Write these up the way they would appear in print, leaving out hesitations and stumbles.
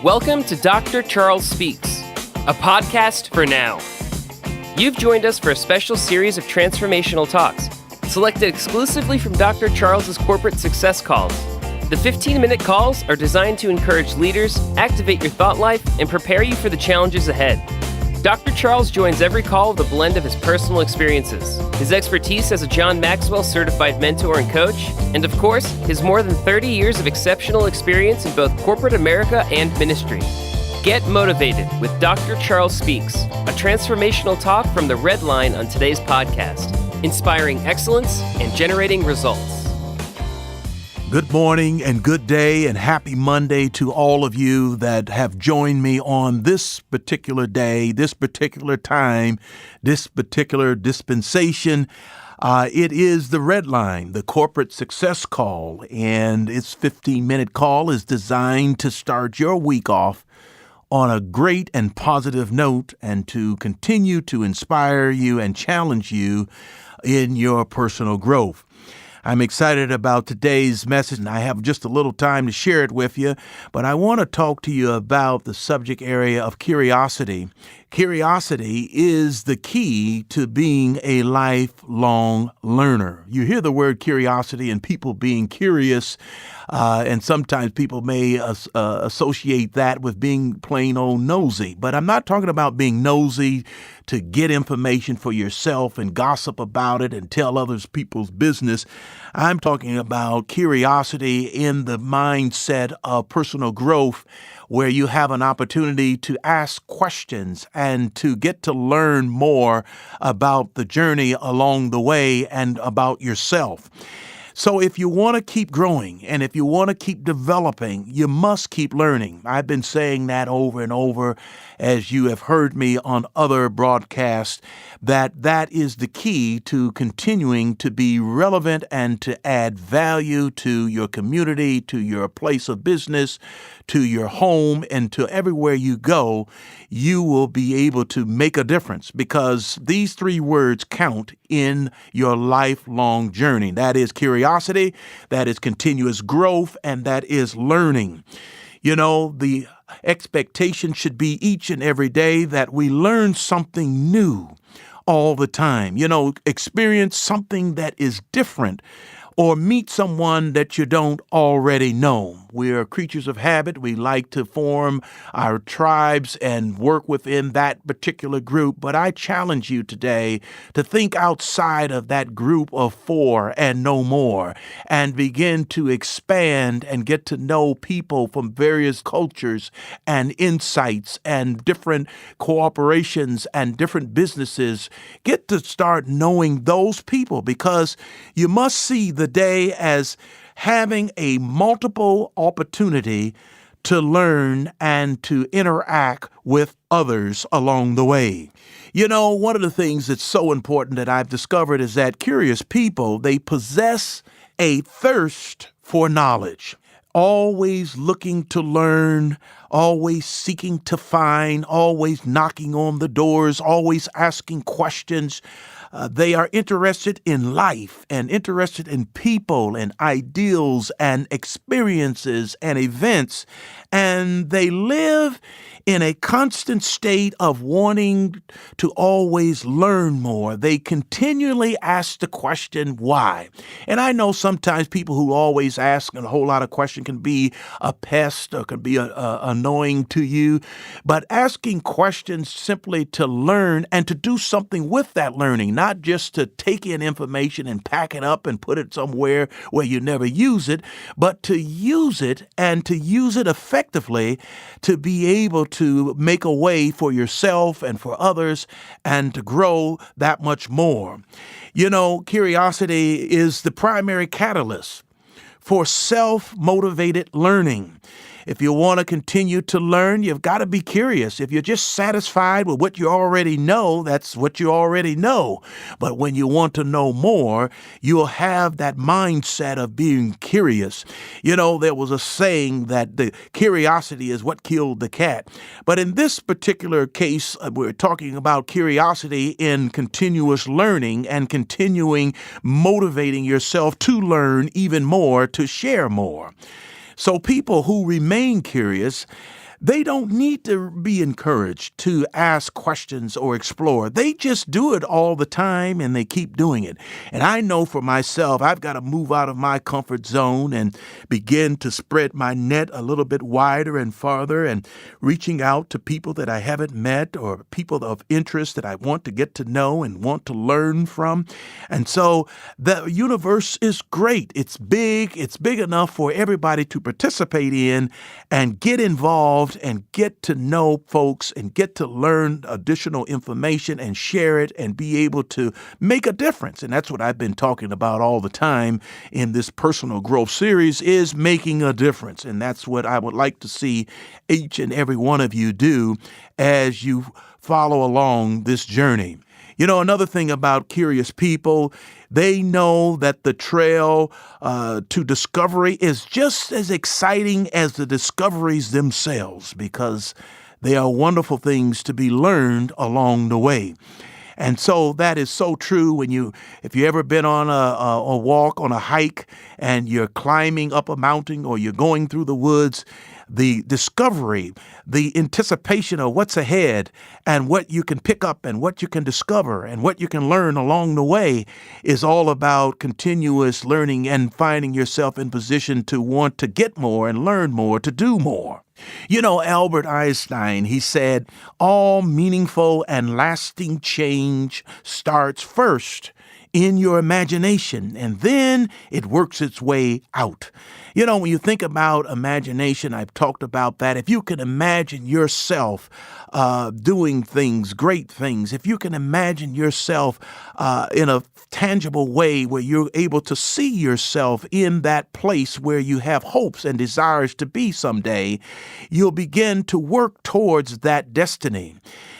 Welcome to Dr. Charles Speaks, a podcast for now. You've joined us for a special series of transformational talks, selected exclusively from Dr. Charles's corporate success calls. The 15-minute calls are designed to encourage leaders, activate your thought life, and prepare you for the challenges ahead. Dr. Charles joins every call with a blend of his personal experiences, his expertise as a John Maxwell certified mentor and coach, and of course, his more than 30 years of exceptional experience in both corporate America and ministry. Get motivated with Dr. Charles Speaks, a transformational talk from the red line on today's podcast, inspiring excellence and generating results. Good morning and good day and happy Monday to all of you that have joined me on this particular day, this particular time, this particular dispensation. It is the red line, the corporate success call, and its 15-minute call is designed to start your week off on a great and positive note and to continue to inspire you and challenge you in your personal growth. I'm excited about today's message, and I have just a little time to share it with you, but I want to talk to you about the subject area of curiosity. Curiosity is the key to being a lifelong learner. You hear the word curiosity and people being curious, and sometimes people may associate that with being plain old nosy. But I'm not talking about being nosy to get information for yourself and gossip about it and tell others people's business. I'm talking about curiosity in the mindset of personal growth, where you have an opportunity to ask questions and to get to learn more about the journey along the way and about yourself. So if you want to keep growing and if you want to keep developing, you must keep learning. I've been saying that over and over, as you have heard me on other broadcasts, that is the key to continuing to be relevant and to add value to your community, to your place of business, to your home, and to everywhere you go. You will be able to make a difference because these three words count in your lifelong journey. That is curiosity, that is continuous growth, and that is learning. You know, the expectation should be each and every day that we learn something new all the time. You know, experience something that is different or meet someone that you don't already know. We are creatures of habit. We like to form our tribes and work within that particular group. But I challenge you today to think outside of that group of four and no more and begin to expand and get to know people from various cultures and insights and different cooperations and different businesses. Get to start knowing those people because you must see the day as having a multiple opportunity to learn and to interact with others along the way. You know, one of the things that's so important that I've discovered is that curious people, they possess a thirst for knowledge, always looking to learn, always seeking to find, always knocking on the doors, always asking questions. They are interested in life and interested in people and ideals and experiences and events, and they live in a constant state of wanting to always learn more. They continually ask the question, why? And I know sometimes people who always ask a whole lot of questions can be a pest or can be annoying to you, but asking questions simply to learn and to do something with that learning, not just to take in information and pack it up and put it somewhere where you never use it, but to use it and to use it effectively to be able to make a way for yourself and for others and to grow that much more. You know, curiosity is the primary catalyst for self-motivated learning. If you want to continue to learn, you've got to be curious. If you're just satisfied with what you already know, that's what you already know. But when you want to know more, you'll have that mindset of being curious. You know, there was a saying that the curiosity is what killed the cat. But in this particular case, we're talking about curiosity in continuous learning and continuing motivating yourself to learn even more, to share more. So people who remain curious, they don't need to be encouraged to ask questions or explore. They just do it all the time and they keep doing it. And I know for myself, I've got to move out of my comfort zone and begin to spread my net a little bit wider and farther and reaching out to people that I haven't met or people of interest that I want to get to know and want to learn from. And so the universe is great. It's big. It's big enough for everybody to participate in and get involved and get to know folks and get to learn additional information and share it and be able to make a difference. And that's what I've been talking about all the time in this personal growth series is making a difference. And that's what I would like to see each and every one of you do as you follow along this journey. You know, another thing about curious people, they know that the trail to discovery is just as exciting as the discoveries themselves because they are wonderful things to be learned along the way. And so that is so true if you ever been on a walk, on a hike, and you're climbing up a mountain or you're going through the woods, the discovery, the anticipation of what's ahead and what you can pick up and what you can discover and what you can learn along the way is all about continuous learning and finding yourself in position to want to get more and learn more, to do more. You know, Albert Einstein, he said, all meaningful and lasting change starts first in your imagination, and then it works its way out. You know, when you think about imagination, I've talked about that. If you can imagine yourself doing things, great things, if you can imagine yourself in a tangible way where you're able to see yourself in that place where you have hopes and desires to be someday, you'll begin to work towards that destiny.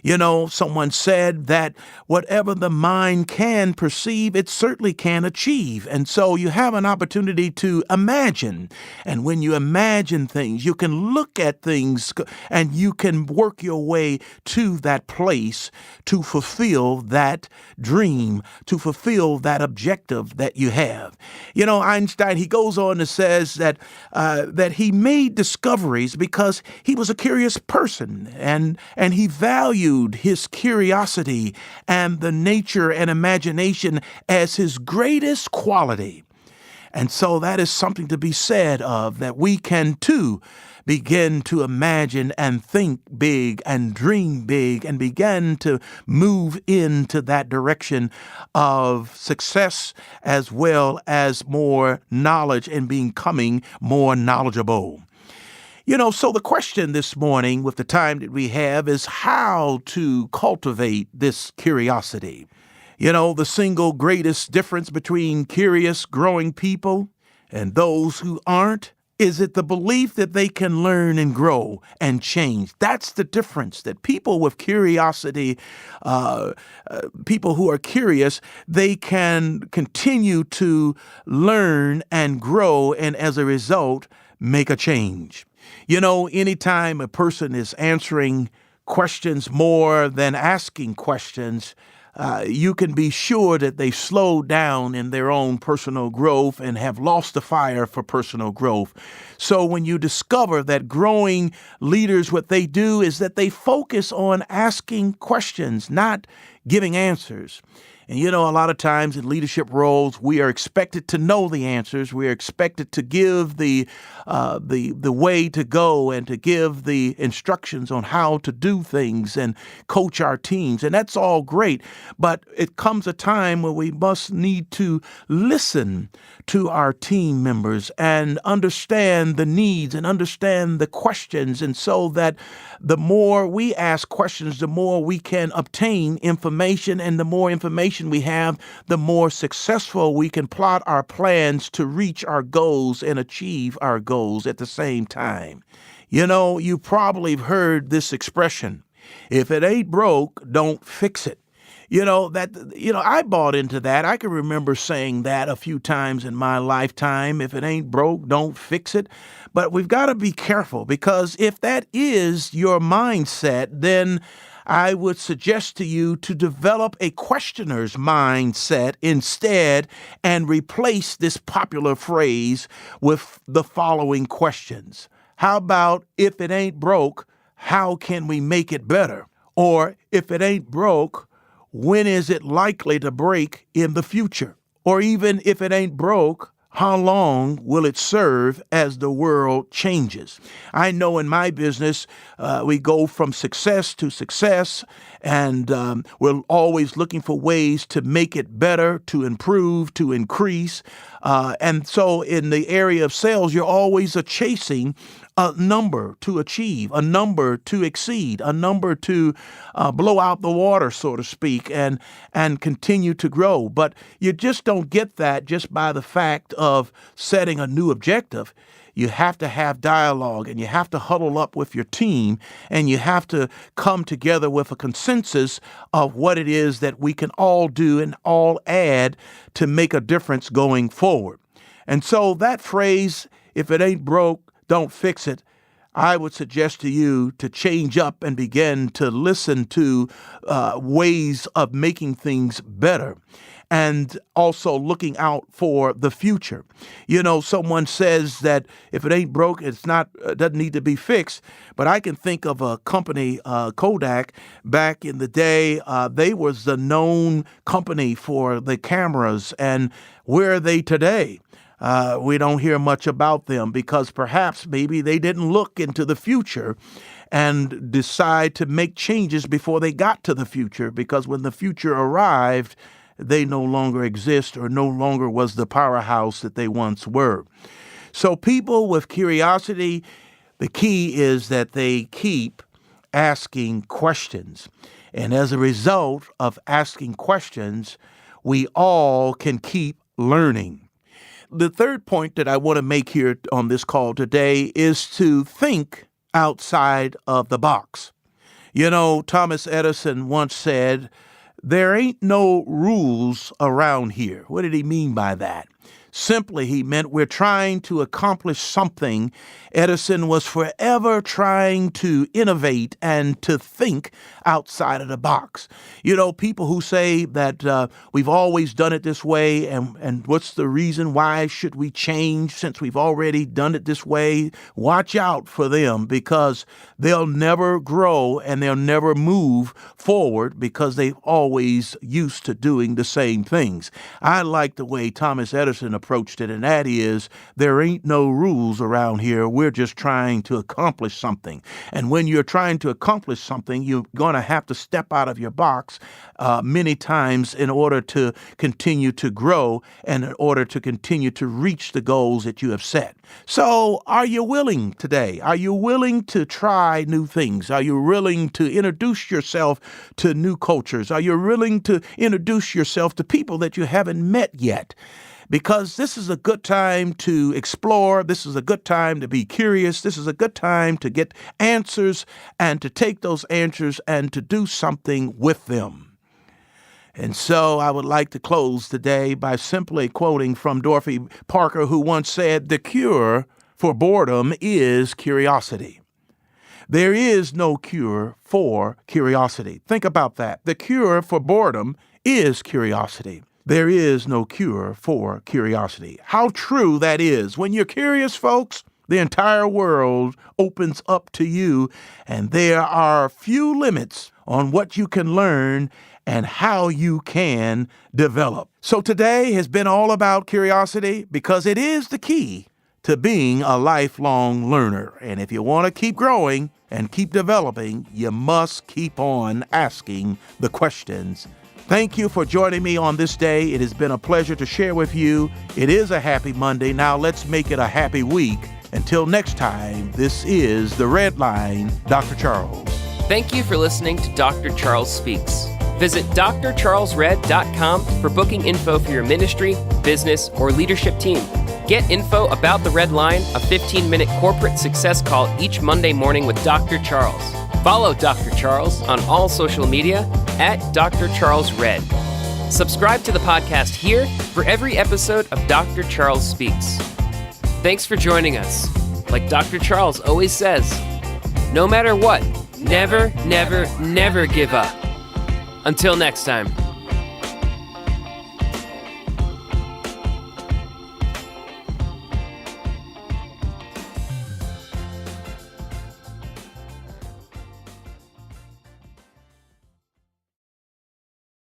You know, someone said that whatever the mind can perceive, it certainly can achieve. And so you have an opportunity to imagine. And when you imagine things, you can look at things and you can work your way to that place to fulfill that dream, to fulfill that objective that you have. You know, Einstein, he goes on and says that he made discoveries because he was a curious person and he valued his curiosity and the nature and imagination as his greatest quality. And so that is something to be said of, that we can too begin to imagine and think big and dream big and begin to move into that direction of success as well as more knowledge and becoming more knowledgeable. You know, so the question this morning with the time that we have is how to cultivate this curiosity. You know, the single greatest difference between curious, growing people and those who aren't, is it the belief that they can learn and grow and change? That's the difference, that people with curiosity, people who are curious, they can continue to learn and grow and as a result, make a change. You know, anytime a person is answering questions more than asking questions, you can be sure that they slow down in their own personal growth and have lost the fire for personal growth. So when you discover that growing leaders, what they do is that they focus on asking questions, not giving answers. And, you know, a lot of times in leadership roles, we are expected to know the answers. We are expected to give the way to go and to give the instructions on how to do things and coach our teams. And that's all great. But it comes a time where we must need to listen to our team members and understand the needs and understand the questions. And so that the more we ask questions, the more we can obtain information, and the more information we have, the more successful we can plot our plans to reach our goals and achieve our goals at the same time. You know, you probably have heard this expression, if it ain't broke, don't fix it. I bought into that. I can remember saying that a few times in my lifetime. If it ain't broke, don't fix it. But we've got to be careful, because if that is your mindset, then I would suggest to you to develop a questioner's mindset instead and replace this popular phrase with the following questions. How about if it ain't broke, how can we make it better? Or if it ain't broke, when is it likely to break in the future? Or even if it ain't broke, how long will it serve as the world changes? I know in my business, we go from success to success, and we're always looking for ways to make it better, to improve, to increase. And so in the area of sales, you're always chasing a number to achieve, a number to exceed, a number to blow out the water, so to speak, and continue to grow. But you just don't get that just by the fact of setting a new objective. You have to have dialogue, and you have to huddle up with your team, and you have to come together with a consensus of what it is that we can all do and all add to make a difference going forward. And so that phrase, if it ain't broke, don't fix it, I would suggest to you to change up and begin to listen to ways of making things better, and also looking out for the future. You know, someone says that if it ain't broke, doesn't need to be fixed. But I can think of a company, Kodak, back in the day. They was the known company for the cameras, and where are they today? We don't hear much about them because perhaps maybe they didn't look into the future and decide to make changes before they got to the future, because when the future arrived, they no longer exist or no longer was the powerhouse that they once were. So people with curiosity, the key is that they keep asking questions. And as a result of asking questions, we all can keep learning. The third point that I want to make here on this call today is to think outside of the box. You know, Thomas Edison once said, "There ain't no rules around here." What did he mean by that? Simply, he meant we're trying to accomplish something. Edison was forever trying to innovate and to think outside of the box. You know, people who say that we've always done it this way, and what's the reason? Why should we change since we've already done it this way? Watch out for them, because they'll never grow and they'll never move forward because they've always used to doing the same things. I like the way Thomas Edison approached it, and that is, there ain't no rules around here. We're just trying to accomplish something. And when you're trying to accomplish something, you're going to have to step out of your box many times in order to continue to grow and in order to continue to reach the goals that you have set. So are you willing today? Are you willing to try new things? Are you willing to introduce yourself to new cultures? Are you willing to introduce yourself to people that you haven't met yet? Because this is a good time to explore. This is a good time to be curious. This is a good time to get answers and to take those answers and to do something with them. And so I would like to close today by simply quoting from Dorothy Parker, who once said, "The cure for boredom is curiosity." There is no cure for curiosity. Think about that. The cure for boredom is curiosity. There is no cure for curiosity. How true that is. When you're curious, folks, the entire world opens up to you, and there are few limits on what you can learn and how you can develop. So today has been all about curiosity, because it is the key to being a lifelong learner. And if you want to keep growing and keep developing, you must keep on asking the questions. Thank you for joining me on this day. It has been a pleasure to share with you. It is a happy Monday. Now let's make it a happy week. Until next time, this is The Red Line, Dr. Charles. Thank you for listening to Dr. Charles Speaks. Visit drcharlesred.com for booking info for your ministry, business, or leadership team. Get info about The Red Line, a 15-minute corporate success call each Monday morning with Dr. Charles. Follow Dr. Charles on all social media at Dr. Charles Red. Subscribe to the podcast here for every episode of Dr. Charles Speaks. Thanks for joining us. Like Dr. Charles always says, no matter what, never, never, never give up. Until next time.